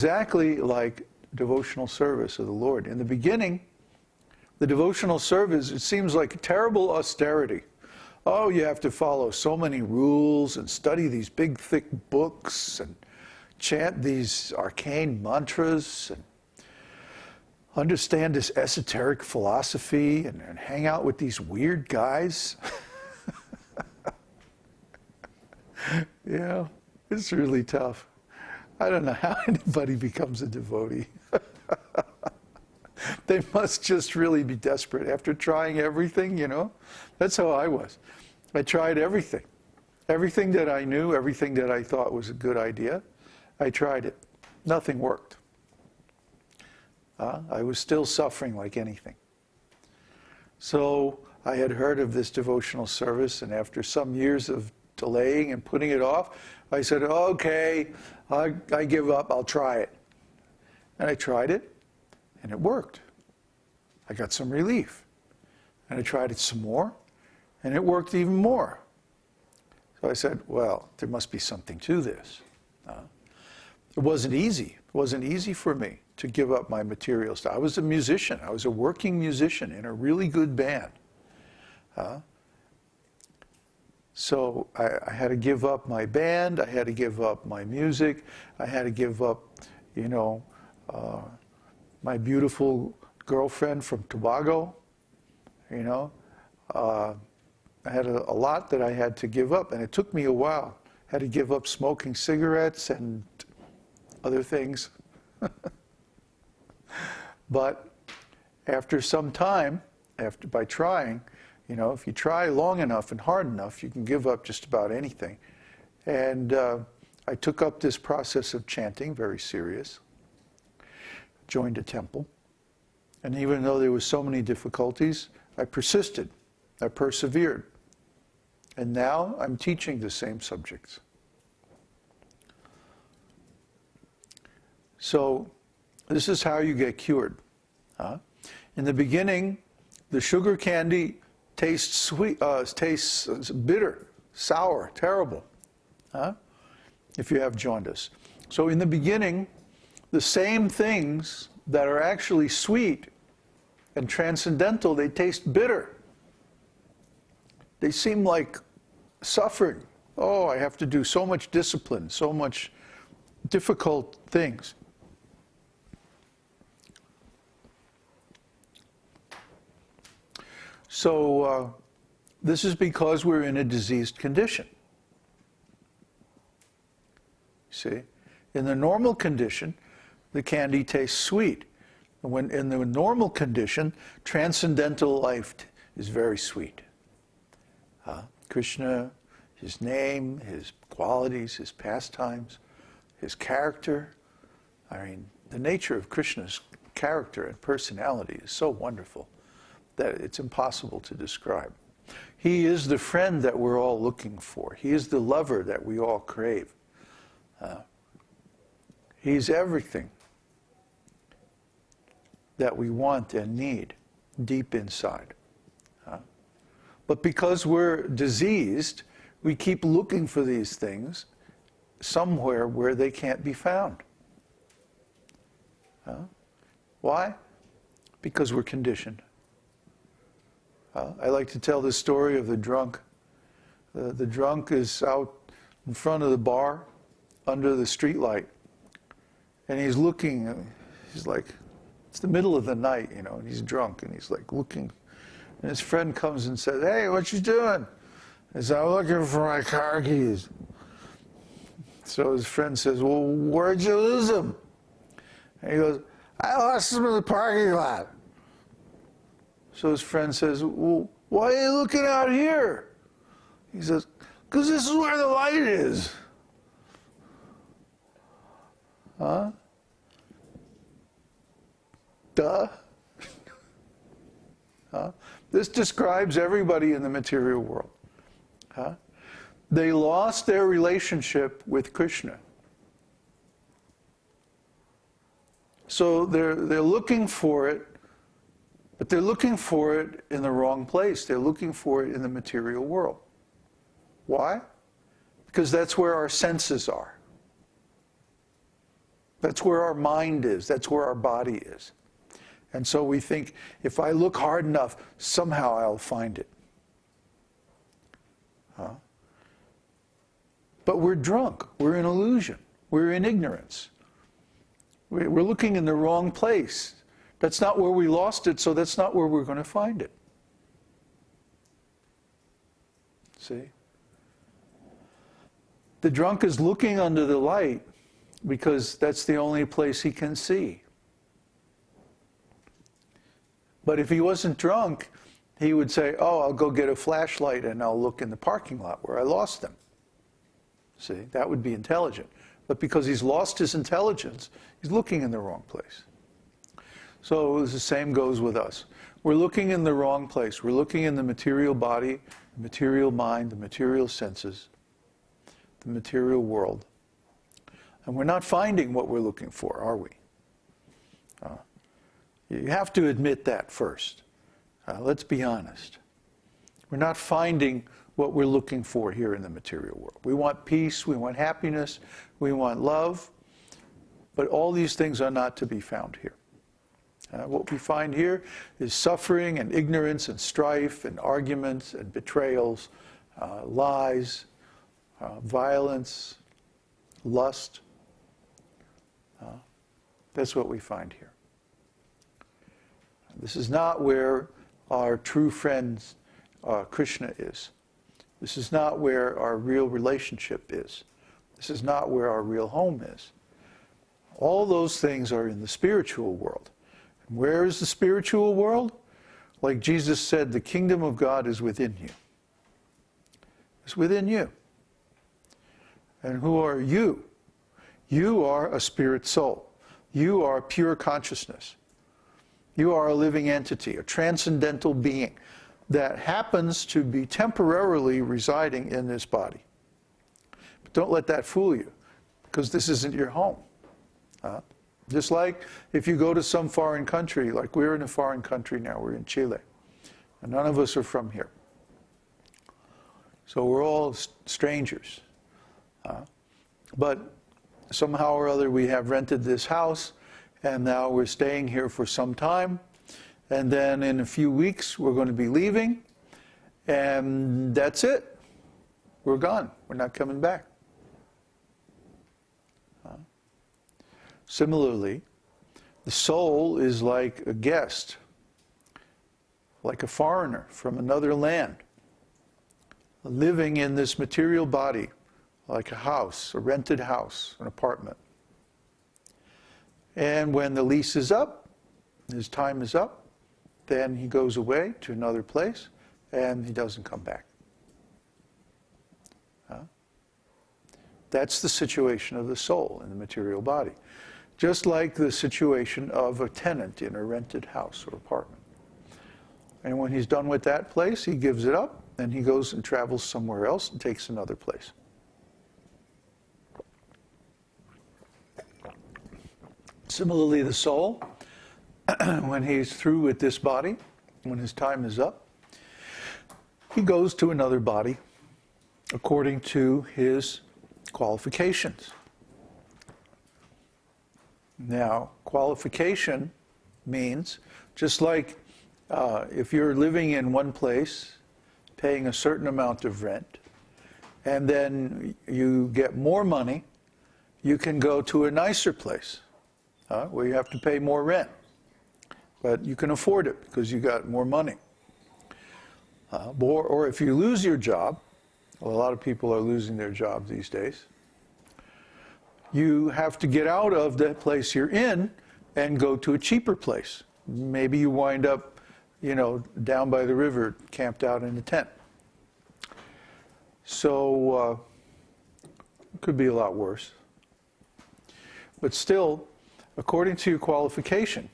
Exactly like devotional service of the Lord. In the beginning, the devotional service, it seems like terrible austerity. Oh, you have to follow so many rules and study these big, thick books and chant these arcane mantras and understand this esoteric philosophy and hang out with these weird guys. Yeah, it's really tough. I don't know how anybody becomes a devotee. They must just really be desperate after trying everything, you know. That's how I was. I tried everything. Everything that I knew, everything that I thought was a good idea, I tried it. Nothing worked. I was still suffering like anything. So I had heard of this devotional service, and after some years of delaying and putting it off, I said, okay, I give up, I'll try it. And I tried it, and it worked. I got some relief. And I tried it some more, and it worked even more. So I said, well, there must be something to this. It wasn't easy. It wasn't easy for me to give up my material stuff. I was a musician. I was a working musician in a really good band. So I had to give up my band. I had to give up my music. I had to give up, you know, my beautiful girlfriend from Tobago. You know, I had a lot that I had to give up, and it took me a while. I had to give up smoking cigarettes and other things. But after some time, by trying, you know, if you try long enough and hard enough, you can give up just about anything. And I took up this process of chanting, very serious, joined a temple. And even though there were so many difficulties, I persisted, I persevered. And now I'm teaching the same subjects. So this is how you get cured. In the beginning, the sugar candy tastes sweet, tastes bitter, sour, terrible, if you have jaundice. So in the beginning, the same things that are actually sweet and transcendental, they taste bitter. They seem like suffering. Oh, I have to do so much discipline, so much difficult things. So this is because we're in a diseased condition. See? In the normal condition, the candy tastes sweet. When in the normal condition, transcendental life is very sweet. Krishna, his name, his qualities, his pastimes, his character. I mean, the nature of Krishna's character and personality is so wonderful that it's impossible to describe. He is the friend that we're all looking for. He is the lover that we all crave. He's everything that we want and need deep inside. But because we're diseased, we keep looking for these things somewhere where they can't be found. Why? Because we're conditioned. I like to tell the story of the drunk. The drunk is out in front of the bar under the street light, and he's looking, he's like, it's the middle of the night, you know, and he's drunk, and he's like looking, and his friend comes and says, hey, what you doing? He says, I'm looking for my car keys. So his friend says, well, where'd you lose them? And he goes, I lost them in the parking lot. So his friend says, well, why are you looking out here? He says, because this is where the light is. Duh. This describes everybody in the material world. They lost their relationship with Krishna. So they're looking for it, but they're looking for it in the wrong place. They're looking for it in the material world. Why? Because that's where our senses are. That's where our mind is. That's where our body is. And so we think, if I look hard enough, somehow I'll find it. But we're drunk. We're in illusion. We're in ignorance. We're looking in the wrong place. That's not where we lost it, so that's not where we're going to find it. See? The drunk is looking under the light because that's the only place he can see. But if he wasn't drunk, he would say, oh, I'll go get a flashlight and I'll look in the parking lot where I lost them. See, that would be intelligent. But because he's lost his intelligence, he's looking in the wrong place. So the same goes with us. We're looking in the wrong place. We're looking in the material body, the material mind, the material senses, the material world. And we're not finding what we're looking for, are we? You have to admit that first. Let's be honest. We're not finding what we're looking for here in the material world. We want peace, we want happiness, we want love, but all these things are not to be found here. What we find here is suffering and ignorance and strife and arguments and betrayals, lies, violence, lust. That's what we find here. This is not where our true friend Krishna is. This is not where our real relationship is. This is not where our real home is. All those things are in the spiritual world. And where is the spiritual world? Like Jesus said, the kingdom of God is within you. It's within you. And who are you? You are a spirit soul. You are pure consciousness. You are a living entity, a transcendental being that happens to be temporarily residing in this body. But don't let that fool you, because this isn't your home. Just like if you go to some foreign country, like we're in a foreign country now, we're in Chile, and none of us are from here. So we're all strangers. But somehow or other we have rented this house, and now we're staying here for some time, and then in a few weeks we're going to be leaving, and that's it. We're gone. We're not coming back. Similarly, the soul is like a guest, like a foreigner from another land, living in this material body, like a house, a rented house, an apartment. And when the lease is up, his time is up, then he goes away to another place, and he doesn't come back. That's the situation of the soul in the material body. Just like the situation of a tenant in a rented house or apartment. And when he's done with that place, he gives it up, and he goes and travels somewhere else and takes another place. Similarly, the soul, when he's through with this body, when his time is up, he goes to another body according to his qualifications. Now, qualification means, just like if you're living in one place, paying a certain amount of rent, and then you get more money, you can go to a nicer place where you have to pay more rent. But you can afford it because you got more money. Or if you lose your job, well, a lot of people are losing their jobs these days, you have to get out of the place you're in and go to a cheaper place. Maybe you wind up, down by the river, camped out in a tent. So it could be a lot worse. But still, according to your qualification,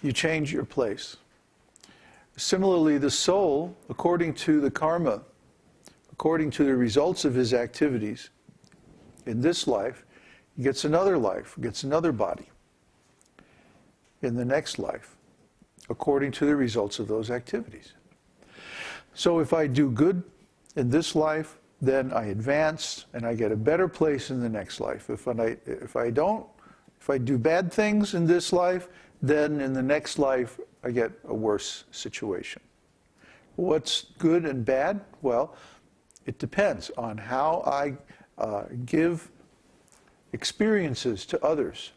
you change your place. Similarly, the soul, according to the karma, according to the results of his activities in this life, he gets another life, gets another body in the next life, according to the results of those activities. So if I do good in this life, then I advance and I get a better place in the next life. If I do bad things in this life, then in the next life I get a worse situation. What's good and bad? Well, it depends on how I give experiences to others.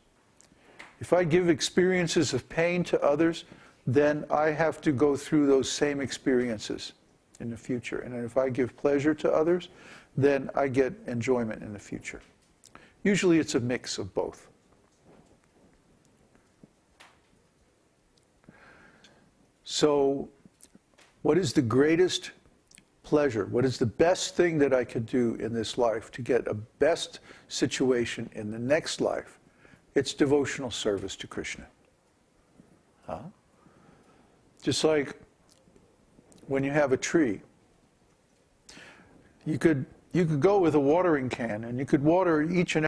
If I give experiences of pain to others, then I have to go through those same experiences in the future. And if I give pleasure to others, then I get enjoyment in the future. Usually it's a mix of both. So, what is the greatest pleasure? What is the best thing that I could do in this life to get a best situation in the next life? It's devotional service to Krishna. Just like when you have a tree, you could go with a watering can and you could water each and